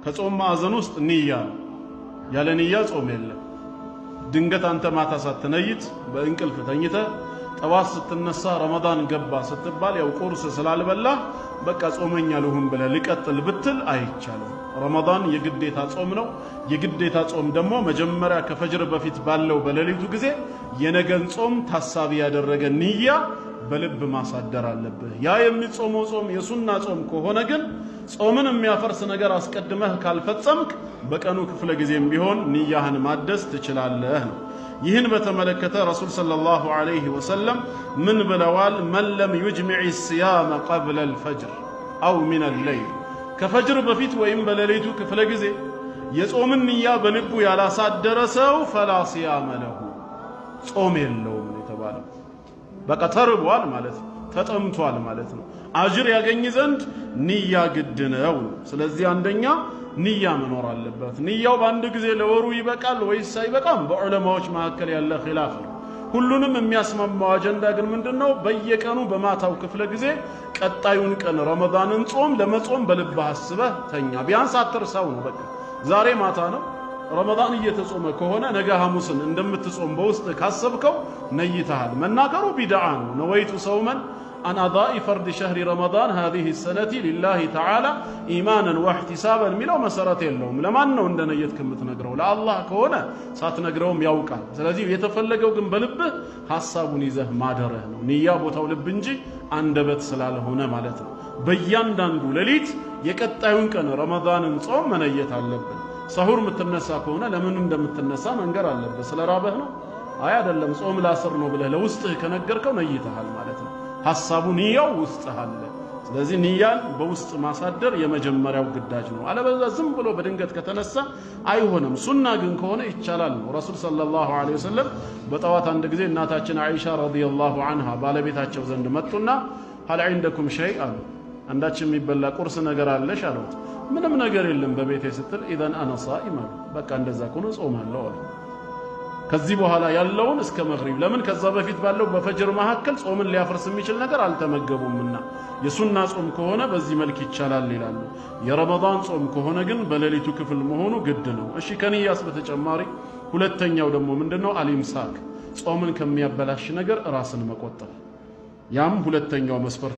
ከጾም ማዕዘን ውስጥ ንያ ነው። ያለ ንያ ጾም የለም። ድንገት አንተ ማታ ሳትነይት በእንቅልፍ ተኝተ ጠዋት ስትነሳ ረመዳን ገባ ስትባል ያው ቁርስ ስላልበላ በቃ ጾመኛ ልሁን ብለህ ልቀጥል ብትል አይቻልም። ረመዳን የግዴታ ጾም ነው። የግዴታ ጾም ደግሞ መጀመሪያ ከፈጅር በፊት ባለው በሌሊቱ ጊዜ የነገን ጾም ታሳቢ ያደረገ ንያ በልብ ማሳደር አለብህ። ያ የሚጾመው ጾም የሱና ጾም ከሆነ ግን ጾምን የሚያፈርስ ነገር አስቀድመህ ካልፈጸምክ በቀኑ ክፍለ ጊዜም ቢሆን ንያህን ማደስ ትችላለህ ነው። ይህን በተመለከተ ረሱል ሰለላሁ ዐለይሂ ወሰለም ምን ብለዋል? መን ለም ዩጅሚዕ ሲያመ ቀብለ አልፈጅር አው ሚነ አለይል፣ ከፈጅር በፊት ወይም በሌሊቱ ክፍለ ጊዜ የጾምን ንያ በልቡ ያላሳደረ ሰው ፈላ ሲያመ ለሁ፣ ጾም የለውም የተባለው። በቃ ተርቧል ማለት ነው፣ ተጠምቷል ማለት ነው። አጅር ያገኝ ዘንድ ንያ ግድ ነው። ስለዚህ አንደኛ ንያ መኖር አለበት። ንያው በአንድ ጊዜ ለወሩ ይበቃል ወይስ አይበቃም? በዑለማዎች መካከል ያለ ኺላፍ ነው። ሁሉንም የሚያስማማው አጀንዳ ግን ምንድነው? በየቀኑ በማታው ክፍለ ጊዜ ቀጣዩን ቀን ረመዳንን ጾም ለመጾም በልብህ አስበህ ተኛ። ቢያንስ አትርሳው ነው። በቃ ዛሬ ማታ ነው ረመዳን እየተጾመ ከሆነ ነገ ሐሙስን እንደምትጾም በውስጥ ካሰብከው ነይተሃል። መናገሩ ቢድዓ ነው። ነወይቱ ሰውመን አን አዳኢ ፈርድ ሸህሪ ረመዳን ሃዚሂ ሰነቲ ሊላሂ ተዓላ ኢማናን ወህቲሳበን የሚለው መሰረት የለውም። ለማን ነው እንደነየትክ የምትነግረው? ለአላህ ከሆነ ሳትነግረውም ያውቃል። ስለዚህ የተፈለገው ግን በልብህ ሐሳቡን ይዘህ ማደረህ ነው። ንያ ቦታው ልብ እንጂ አንደበት ስላልሆነ ማለት ነው። በእያንዳንዱ ሌሊት የቀጣዩን ቀን ረመዳንን ጾም መነየት አለብን። ሰሁር የምትነሳ ከሆነ ለምን እንደምትነሳ መንገር አለብህ። ስለራበህ ነው? አይ አይደለም፣ ጾም ላስር ነው ብለህ ለውስጥህ ከነገርከው ነይተሃል ማለት ነው። ሐሳቡ ንያው ውስጥህ አለ። ስለዚህ ንያን በውስጥ ማሳደር የመጀመሪያው ግዳጅ ነው። አለበለዚያ ዝም ብሎ በድንገት ከተነሳ አይሆንም። ሱና ግን ከሆነ ይቻላል ነው። ረሱል ሰለላሁ ዐለይሂ ወሰለም በጠዋት አንድ ጊዜ እናታችን አይሻ ረዲየላሁ ዐንሃ ባለቤታቸው ዘንድ መጡና ሀል ዐንደኩም ሸይእ አሉ። አንዳችን የሚበላ ቁርስ ነገር አለሽ አሉት። ምንም ነገር የለም በቤቴ ስትል ኢዘን አነ ሷኢም አሉ። በቃ እንደዛ ከሆነ ጾማለሁ አሉ። ከዚህ በኋላ ያለውን እስከ መግሪብ ለምን ከዛ በፊት ባለው በፈጅር መካከል ጾምን ሊያፈርስ የሚችል ነገር አልተመገቡምና የሱና ጾም ከሆነ በዚህ መልክ ይቻላል ይላሉ። የረመዳን ጾም ከሆነ ግን በሌሊቱ ክፍል መሆኑ ግድ ነው። እሺ ከንያስ በተጨማሪ ሁለተኛው ደግሞ ምንድነው? አልኢምሳክ፣ ጾምን ከሚያበላሽ ነገር ራስን መቆጠብ። ያም ሁለተኛው መስፈርት